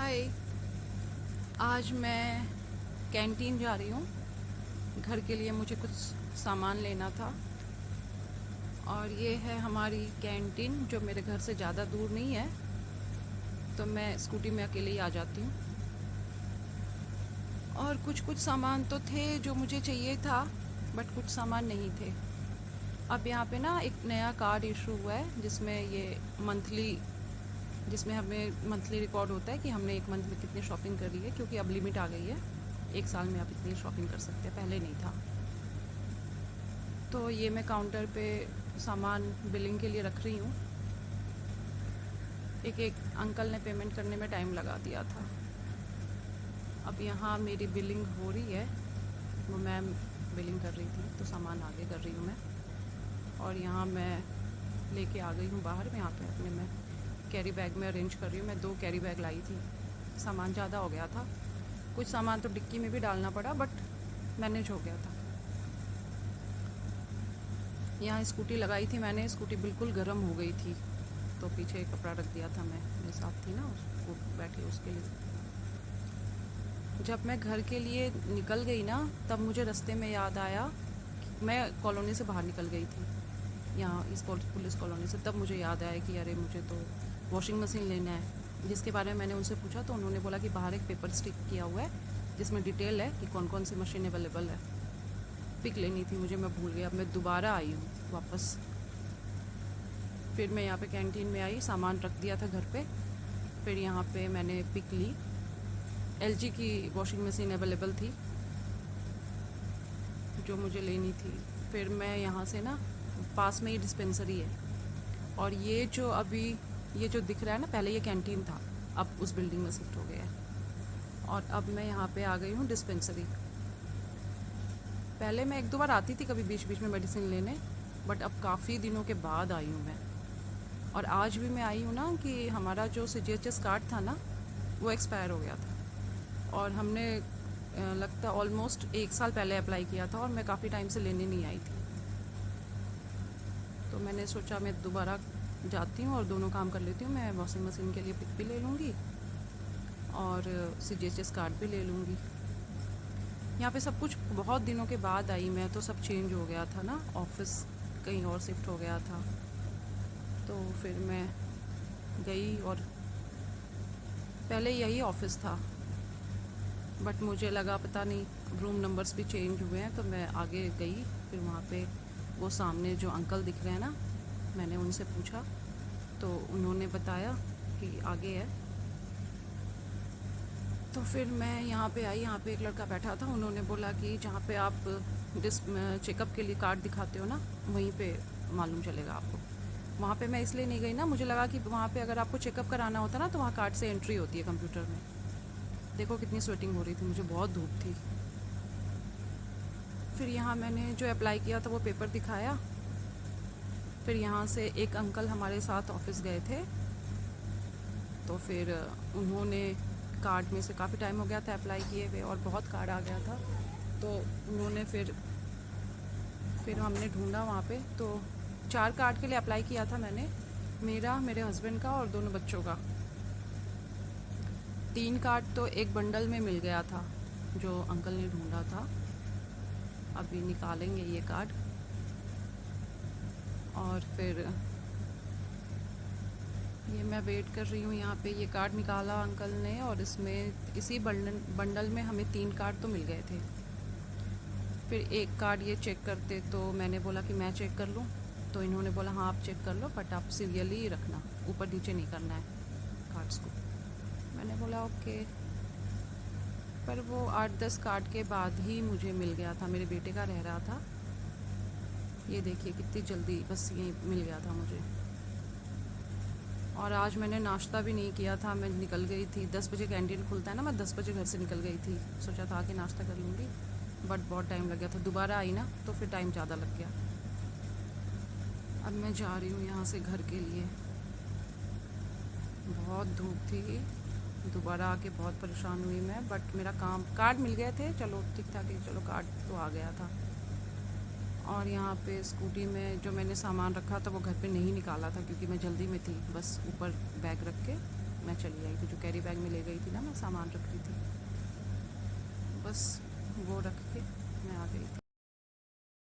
हाय। आज मैं कैंटीन जा रही हूँ। घर के लिए मुझे कुछ सामान लेना था और ये है हमारी कैंटीन जो मेरे घर से ज़्यादा दूर नहीं है, तो मैं स्कूटी में अकेले ही आ जाती हूँ। और कुछ कुछ सामान तो थे जो मुझे चाहिए था, बट कुछ सामान नहीं थे। अब यहाँ पे ना एक नया कार्ड इशू हुआ है जिसमें हमें मंथली रिकॉर्ड होता है कि हमने एक मंथ में कितनी शॉपिंग करी है, क्योंकि अब लिमिट आ गई है। एक साल में आप इतनी शॉपिंग कर सकते हैं, पहले नहीं था। तो ये मैं काउंटर पे सामान बिलिंग के लिए रख रही हूँ। एक एक अंकल ने पेमेंट करने में टाइम लगा दिया था। अब यहाँ मेरी बिलिंग हो रही है, वो मैम बिलिंग कर रही थी, तो सामान आगे कर रही हूँ मैं। और यहाँ मैं लेके आ गई हूँ बाहर। मैं यहाँ पे अपने मैं कैरी बैग में अरेंज कर रही हूँ। मैं 2 कैरी बैग लाई थी, सामान ज़्यादा हो गया था। कुछ सामान तो डिक्की में भी डालना पड़ा, बट मैनेज हो गया था। यहाँ स्कूटी लगाई थी मैंने, स्कूटी बिल्कुल गर्म हो गई थी, तो पीछे कपड़ा रख दिया था। मैं मेरे साथ थी ना, उसको बैठी उसके लिए। जब मैं घर के लिए निकल गई ना, तब मुझे रास्ते में याद आया कि मैं कॉलोनी से बाहर निकल गई थी, यहाँ इस पुलिस कॉलोनी से। तब मुझे याद आया कि अरे मुझे तो वॉशिंग मशीन लेना है, जिसके बारे में मैंने उनसे पूछा तो उन्होंने बोला कि बाहर एक पेपर स्टिक किया हुआ है जिसमें डिटेल है कि कौन कौन सी मशीन अवेलेबल है। पिक लेनी थी मुझे, मैं भूल गई। अब मैं दोबारा आई हूँ वापस। फिर मैं यहाँ पे कैंटीन में आई, सामान रख दिया था घर पे। फिर यहाँ पे मैंने पिक ली। एलजी की वॉशिंग मशीन अवेलेबल थी जो मुझे लेनी थी। फिर मैं यहाँ से ना, पास में ही डिस्पेंसरी है, और ये जो दिख रहा है ना, पहले ये कैंटीन था, अब उस बिल्डिंग में शिफ्ट हो गया है। और अब मैं यहाँ पे आ गई हूँ डिस्पेंसरी। पहले मैं 1-2 बार आती थी कभी बीच बीच में मेडिसिन लेने, बट अब काफ़ी दिनों के बाद आई हूँ मैं। और आज भी मैं आई हूँ ना कि हमारा जो CGHS कार्ड था ना, वो एक्सपायर हो गया था। और हमने लगता ऑलमोस्ट 1 साल पहले अप्लाई किया था, और मैं काफ़ी टाइम से लेने नहीं आई थी। तो मैंने सोचा मैं दोबारा जाती हूँ और दोनों काम कर लेती हूँ। मैं वॉशिंग मशीन के लिए पिक भी ले लूँगी और CGHS कार्ड भी ले लूँगी। यहाँ पे सब कुछ बहुत दिनों के बाद आई मैं, तो सब चेंज हो गया था ना, ऑफिस कहीं और शिफ्ट हो गया था। तो फिर मैं गई, और पहले यही ऑफिस था, बट मुझे लगा पता नहीं रूम नंबर्स भी चेंज हुए हैं, तो मैं आगे गई। फिर वहाँ पे वो सामने जो अंकल दिख रहे हैं ना, मैंने उनसे पूछा तो उन्होंने बताया कि आगे है। तो फिर मैं यहाँ पे आई। यहाँ पे एक लड़का बैठा था, उन्होंने बोला कि जहाँ पे आप चेकअप के लिए कार्ड दिखाते हो ना, वहीं पे मालूम चलेगा आपको। वहाँ पे मैं इसलिए नहीं गई ना, मुझे लगा कि वहाँ पे अगर आपको चेकअप कराना होता ना, तो वहाँ कार्ड से एंट्री होती है कंप्यूटर में। देखो कितनी स्वेटिंग हो रही थी, मुझे बहुत धूप थी। फिर यहाँ मैंने जो अप्लाई किया था वो पेपर दिखाया। फिर यहाँ से एक अंकल हमारे साथ ऑफिस गए थे, तो फिर उन्होंने कार्ड में से काफ़ी टाइम हो गया था अप्लाई किए हुए, और बहुत कार्ड आ गया था, तो उन्होंने फिर हमने ढूंढा वहाँ पे, तो 4 कार्ड के लिए अप्लाई किया था मैंने, मेरा, मेरे हस्बैंड का और दोनों बच्चों का। 3 कार्ड तो एक बंडल में मिल गया था जो अंकल ने ढूंढा था। अभी निकालेंगे ये कार्ड, और फिर ये मैं वेट कर रही हूँ यहाँ पे। ये कार्ड निकाला अंकल ने, और इसमें इसी बंडल में हमें 3 कार्ड तो मिल गए थे। फिर एक कार्ड ये चेक करते, तो मैंने बोला कि मैं चेक कर लूँ, तो इन्होंने बोला हाँ आप चेक कर लो, बट आप सीरियली ही रखना, ऊपर नीचे नहीं करना है कार्ड्स को। मैंने बोला ओके। पर वो 8-10 कार्ड के बाद ही मुझे मिल गया था, मेरे बेटे का रह रहा था। ये देखिए कितनी जल्दी, बस ये मिल गया था मुझे। और आज मैंने नाश्ता भी नहीं किया था, मैं निकल गई थी। 10 बजे कैंटीन खुलता है ना, मैं 10 बजे घर से निकल गई थी, सोचा था कि नाश्ता कर लूँगी, बट बहुत टाइम लग गया था। दोबारा आई ना, तो फिर टाइम ज़्यादा लग गया। अब मैं जा रही हूँ यहाँ से घर के लिए। बहुत धूप थी, दोबारा आके बहुत परेशान हुई मैं, बट मेरा काम, कार्ड मिल गए थे, चलो ठीक ठाक है, चलो कार्ड तो आ गया था। और यहाँ पे स्कूटी में जो मैंने सामान रखा था वो घर पे नहीं निकाला था, क्योंकि मैं जल्दी में थी, बस ऊपर बैग रख के मैं चली आई थी, जो कैरी बैग में ले गई थी ना, मैं सामान रख रही थी, बस वो रख के